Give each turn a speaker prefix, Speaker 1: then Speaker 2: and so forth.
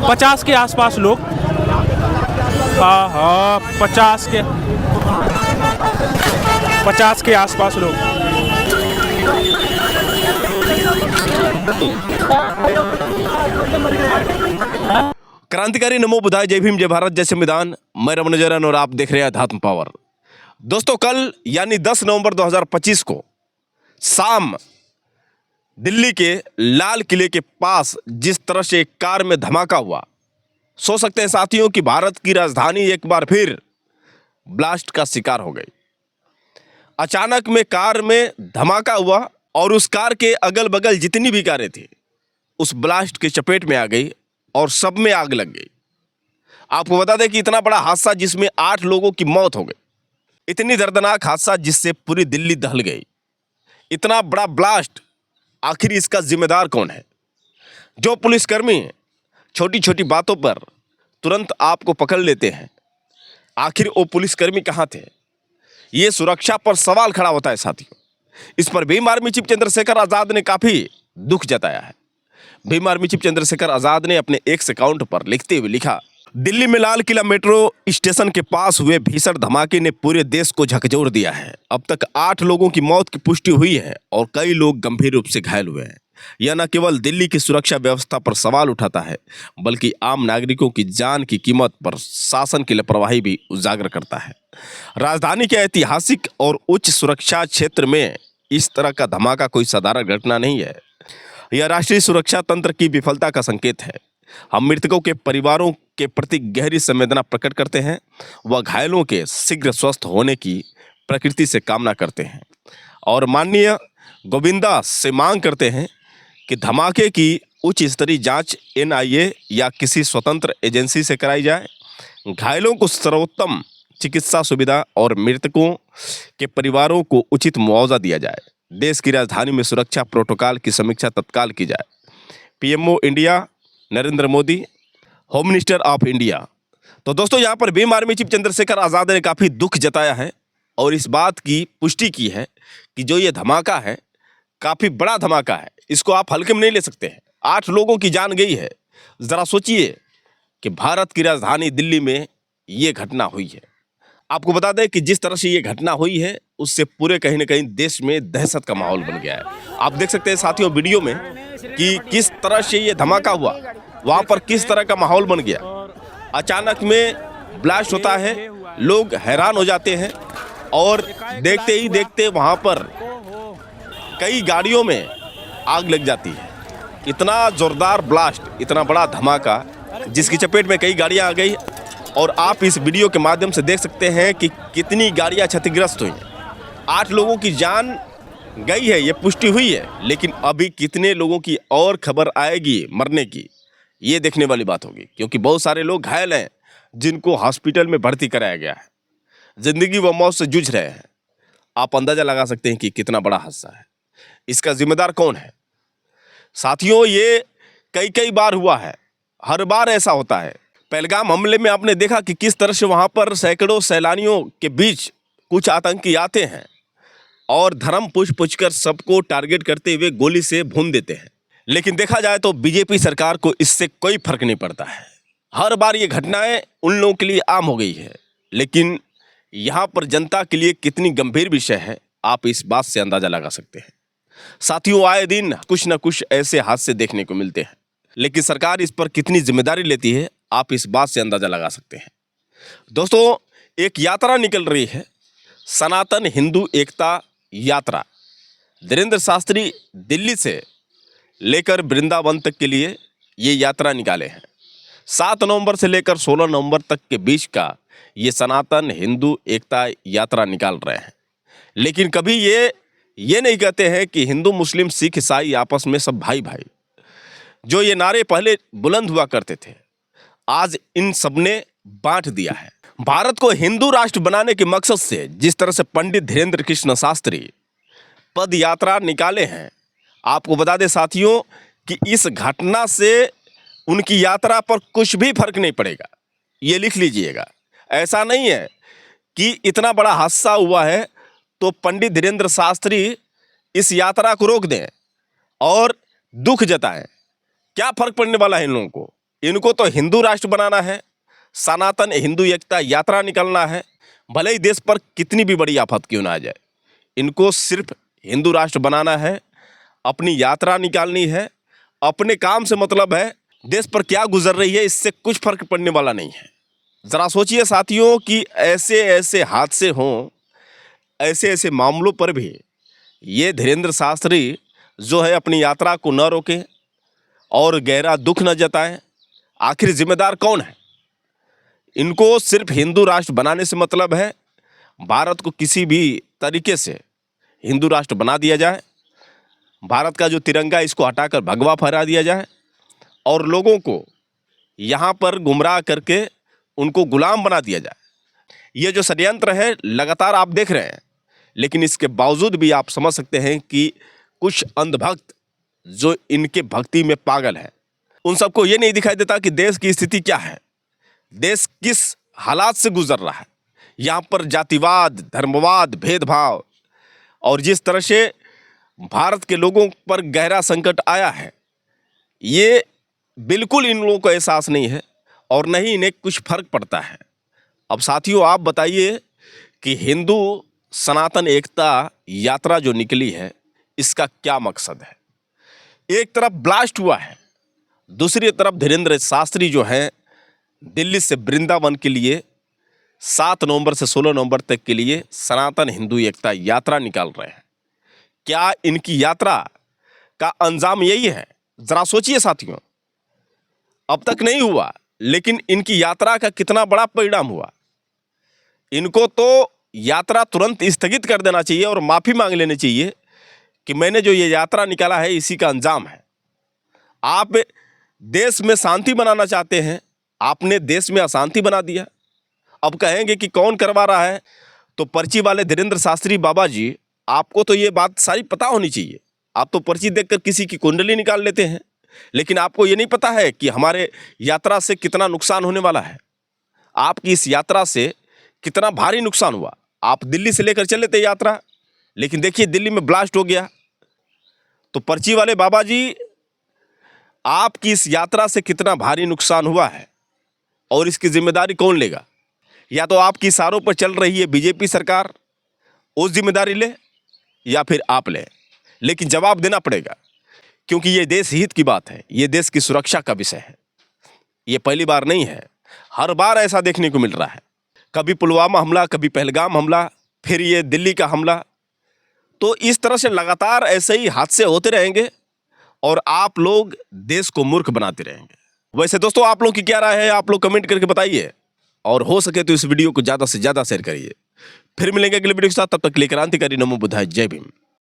Speaker 1: 50 के आसपास लोग। हाँ हाँ, 50 के आसपास लोग।
Speaker 2: क्रांतिकारी नमो बुधाय, जय भीम, जय भारत, जय संविधान। मैं रमन जरन और आप देख रहे हैं अध्यात्म पावर। दोस्तों, कल यानी 10 नवंबर 2025 को शाम दिल्ली के लाल किले के पास जिस तरह से एक कार में धमाका हुआ, सोच सकते हैं साथियों कि भारत की राजधानी एक बार फिर ब्लास्ट का शिकार हो गई। अचानक में कार में धमाका हुआ और उस कार के अगल बगल जितनी भी कारें थी उस ब्लास्ट की चपेट में आ गई और सब में आग लग गई। आपको बता दें कि इतना बड़ा हादसा जिसमें 8 लोगों की मौत हो गई, इतनी दर्दनाक हादसा जिससे पूरी दिल्ली दहल गई, इतना बड़ा ब्लास्ट, आखिर इसका जिम्मेदार कौन है? जो पुलिसकर्मी छोटी छोटी बातों पर तुरंत आपको पकड़ लेते हैं, आखिर वो पुलिसकर्मी कहाँ थे? ये सुरक्षा पर सवाल खड़ा होता है साथियों। इस पर भीम आर्मी चीफ चंद्रशेखर आजाद ने काफी दुख जताया है। भीम आर्मी चीफ चंद्रशेखर आजाद ने अपने एक्स अकाउंट पर लिखते हुए लिखा, दिल्ली में लाल किला मेट्रो स्टेशन के पास हुए भीषण धमाके ने पूरे देश को झकझोर दिया है। अब तक 8 लोगों की मौत की पुष्टि हुई है और कई लोग गंभीर रूप से घायल हुए हैं। यह न केवल दिल्ली की सुरक्षा व्यवस्था पर सवाल उठाता है, बल्कि आम नागरिकों की जान की कीमत पर शासन की लापरवाही भी उजागर करता है। राजधानी के ऐतिहासिक और उच्च सुरक्षा क्षेत्र में इस तरह का धमाका कोई साधारण घटना नहीं है। यह राष्ट्रीय सुरक्षा तंत्र की विफलता का संकेत है। हम मृतकों के परिवारों के प्रति गहरी संवेदना प्रकट करते हैं व घायलों के शीघ्र स्वस्थ होने की प्रकृति से कामना करते हैं और माननीय गोविंदा से मांग करते हैं कि धमाके की उच्च स्तरीय जांच NIA या किसी स्वतंत्र एजेंसी से कराई जाए, घायलों को सर्वोत्तम चिकित्सा सुविधा और मृतकों के परिवारों को उचित मुआवजा दिया जाए। देश की राजधानी में सुरक्षा प्रोटोकॉल की समीक्षा तत्काल की जाए। PMO India Narendra Modi, home minister of India. तो दोस्तों, यहाँ पर भीम आर्मी चीफ चंद्रशेखर आजाद ने काफी दुख जताया है और इस बात की पुष्टि की है कि जो ये धमाका है काफी बड़ा धमाका है, इसको आप हल्के में नहीं ले सकते हैं। 8 लोगों की जान गई है। जरा सोचिए कि भारत की राजधानी दिल्ली में ये घटना हुई है। आपको बता दें कि जिस तरह से ये घटना हुई है उससे पूरे कहीं ना कहीं देश में दहशत का माहौल बन गया है। आप देख सकते हैं साथियों वीडियो में कि किस तरह से ये धमाका हुआ, वहां पर किस तरह का माहौल बन गया। अचानक में ब्लास्ट होता है, लोग हैरान हो जाते हैं और देखते ही देखते वहां पर कई गाड़ियों में आग लग जाती है। इतना जोरदार ब्लास्ट, इतना बड़ा धमाका जिसकी चपेट में कई गाड़ियां आ गई और आप इस वीडियो के माध्यम से देख सकते हैं कि कितनी गाड़ियां क्षतिग्रस्त हुई हैं। 8 लोगों की जान गई है, ये पुष्टि हुई है, लेकिन अभी कितने लोगों की और खबर आएगी मरने की, ये देखने वाली बात होगी, क्योंकि बहुत सारे लोग घायल हैं जिनको हॉस्पिटल में भर्ती कराया गया है, जिंदगी व मौत से जूझ रहे हैं। आप अंदाजा लगा सकते हैं कि कितना बड़ा हादसा है। इसका जिम्मेदार कौन है? साथियों, ये कई कई बार हुआ है, हर बार ऐसा होता है। पहलगाम हमले में आपने देखा कि किस तरह से वहां पर सैकड़ों सैलानियों के बीच कुछ आतंकी आते हैं और धर्म पूछ कर सबको टारगेट करते हुए गोली से भून देते हैं। लेकिन देखा जाए तो बीजेपी सरकार को इससे कोई फर्क नहीं पड़ता है। हर बार ये घटनाएं उन लोगों के लिए आम हो गई है, लेकिन यहाँ पर जनता के लिए कितनी गंभीर विषय है, आप इस बात से अंदाजा लगा सकते हैं। साथियों, आए दिन कुछ न कुछ ऐसे हादसे देखने को मिलते हैं, लेकिन सरकार इस पर कितनी जिम्मेदारी लेती है, आप इस बात से अंदाजा लगा सकते हैं। दोस्तों, एक यात्रा निकल रही है, सनातन हिंदू एकता यात्रा। धीरेन्द्र शास्त्री दिल्ली से लेकर वृंदावन तक के लिए ये यात्रा निकाले हैं। 7 नवंबर से लेकर 16 नवंबर तक के बीच का ये सनातन हिंदू एकता यात्रा निकाल रहे हैं। लेकिन कभी ये नहीं कहते हैं कि हिंदू मुस्लिम सिख ईसाई आपस में सब भाई भाई। जो ये नारे पहले बुलंद हुआ करते थे, आज इन सबने बांट दिया है। भारत को हिंदू राष्ट्र बनाने के मकसद से जिस तरह से पंडित धीरेन्द्र कृष्ण शास्त्री पद यात्रा निकाले हैं, आपको बता दें साथियों कि इस घटना से उनकी यात्रा पर कुछ भी फर्क नहीं पड़ेगा। ये लिख लीजिएगा। ऐसा नहीं है कि इतना बड़ा हादसा हुआ है तो पंडित धीरेन्द्र शास्त्री इस यात्रा को रोक दें और दुख जताएं। क्या फर्क पड़ने वाला है इन लोगों को? इनको तो हिंदू राष्ट्र बनाना है, सनातन हिंदू एकता यात्रा निकलना है, भले ही देश पर कितनी भी बड़ी आफत क्यों ना आ जाए, इनको सिर्फ हिंदू राष्ट्र बनाना है, अपनी यात्रा निकालनी है, अपने काम से मतलब है। देश पर क्या गुजर रही है इससे कुछ फर्क पड़ने वाला नहीं है। ज़रा सोचिए साथियों कि ऐसे ऐसे हादसे हों, ऐसे ऐसे मामलों पर भी ये धीरेंद्र शास्त्री जो है अपनी यात्रा को न रोके और गहरा दुख न जताएं। आखिर जिम्मेदार कौन है? इनको सिर्फ हिंदू राष्ट्र बनाने से मतलब है। भारत को किसी भी तरीके से हिंदू राष्ट्र बना दिया जाए, भारत का जो तिरंगा इसको हटाकर भगवा फहरा दिया जाए और लोगों को यहाँ पर गुमराह करके उनको गुलाम बना दिया जाए। ये जो षड्यंत्र है लगातार आप देख रहे हैं, लेकिन इसके बावजूद भी आप समझ सकते हैं कि कुछ अंधभक्त जो इनके भक्ति में पागल है, उन सबको ये नहीं दिखाई देता कि देश की स्थिति क्या है, देश किस हालात से गुजर रहा है। यहाँ पर जातिवाद, धर्मवाद, भेदभाव और जिस तरह से भारत के लोगों पर गहरा संकट आया है, ये बिल्कुल इन लोगों को एहसास नहीं है और न ही इन्हें कुछ फर्क पड़ता है। अब साथियों आप बताइए कि हिंदू सनातन एकता यात्रा जो निकली है इसका क्या मकसद है? एक तरफ ब्लास्ट हुआ है, दूसरी तरफ धीरेंद्र शास्त्री जो है दिल्ली से वृंदावन के लिए 7 नवंबर से 16 नवंबर तक के लिए सनातन हिंदू एकता यात्रा निकाल रहे हैं। क्या इनकी यात्रा का अंजाम यही है? जरा सोचिए साथियों, अब तक नहीं हुआ लेकिन इनकी यात्रा का कितना बड़ा परिणाम हुआ। इनको तो यात्रा तुरंत स्थगित कर देना चाहिए और माफी मांग लेनी चाहिए कि मैंने जो ये यात्रा निकाला है इसी का अंजाम है। आप देश में शांति बनाना चाहते हैं, आपने देश में अशांति बना दिया। अब कहेंगे कि कौन करवा रहा है, तो पर्ची वाले धीरेंद्र शास्त्री बाबा जी, आपको तो ये बात सारी पता होनी चाहिए। आप तो पर्ची देखकर किसी की कुंडली निकाल लेते हैं, लेकिन आपको ये नहीं पता है कि हमारे यात्रा से कितना नुकसान होने वाला है। आपकी इस यात्रा से कितना भारी नुकसान हुआ। आप दिल्ली से लेकर चले थे यात्रा, लेकिन देखिए दिल्ली में ब्लास्ट हो गया। तो पर्ची वाले बाबा जी, आपकी इस यात्रा से कितना भारी नुकसान हुआ है और इसकी जिम्मेदारी कौन लेगा? या तो आपकी इशारों पर चल रही है बीजेपी सरकार, उस जिम्मेदारी ले, या फिर आप ले, लेकिन जवाब देना पड़ेगा क्योंकि ये देश हित की बात है, ये देश की सुरक्षा का विषय है। ये पहली बार नहीं है, हर बार ऐसा देखने को मिल रहा है। कभी पुलवामा हमला, कभी पहलगाम हमला, फिर ये दिल्ली का हमला। तो इस तरह से लगातार ऐसे ही हादसे होते रहेंगे और आप लोग देश को मूर्ख बनाते रहेंगे। वैसे दोस्तों आप लोग की क्या राय है, आप लोग कमेंट करके बताइए और हो सके तो इस वीडियो को ज़्यादा से ज़्यादा शेयर करिए। फिर मिलेंगे अगले वीडियो के साथ, तब तक के लिए क्रांतिकारी नमो बुद्धाय, जय भीम।